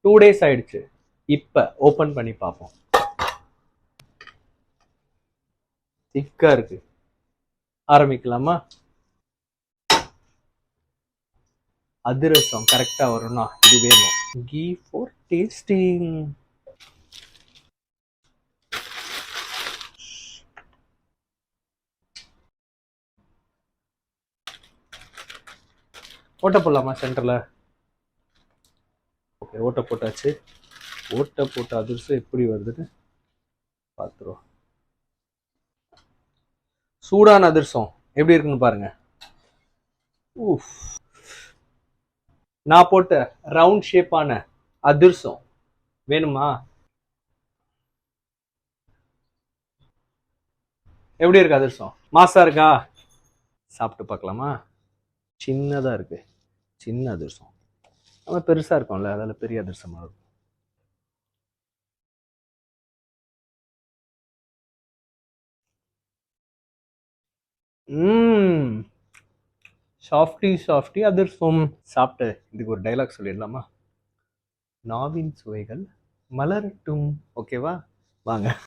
2 days ஆயிடுச்சு. இப்ப open பண்ணி பார்ப்போம். திக்கா இருக்கு. ஆரம்பிக்கலாமா? அதிரசம் கரெக்டா வரும்னா இது வேணும். Key for tasting. ஓட்ட போடலாமா சென்டர்ல? ஓகே, ஓட்ட போட்டாச்சு. ஓட்ட போட்ட அதிரசம் எப்படி வருதுன்னு பார்த்துருவோம். சூடான அதிரசம் எப்படி இருக்குன்னு பாருங்க. ஊஃப். நான் போட்ட ரவுண்ட் ஷேப்பான அதிரசம் வேணுமா? எப்படி இருக்கு அதிரசம்? மாசா இருக்கா? சாப்பிட்டு பார்க்கலாமா? சின்னதா இருக்கு. சின்ன அதிரசம். நம்ம பெருசா இருக்கும்ல, அதில் பெரிய அதிரசமா இருக்கும். சாஃப்டி அதிரசம். சாப்பிட்டு இதுக்கு ஒரு டைலாக் சொல்லிடலாமா? நாவின் சுவைகள் மலரட்டும். ஓகேவா? வாங்க.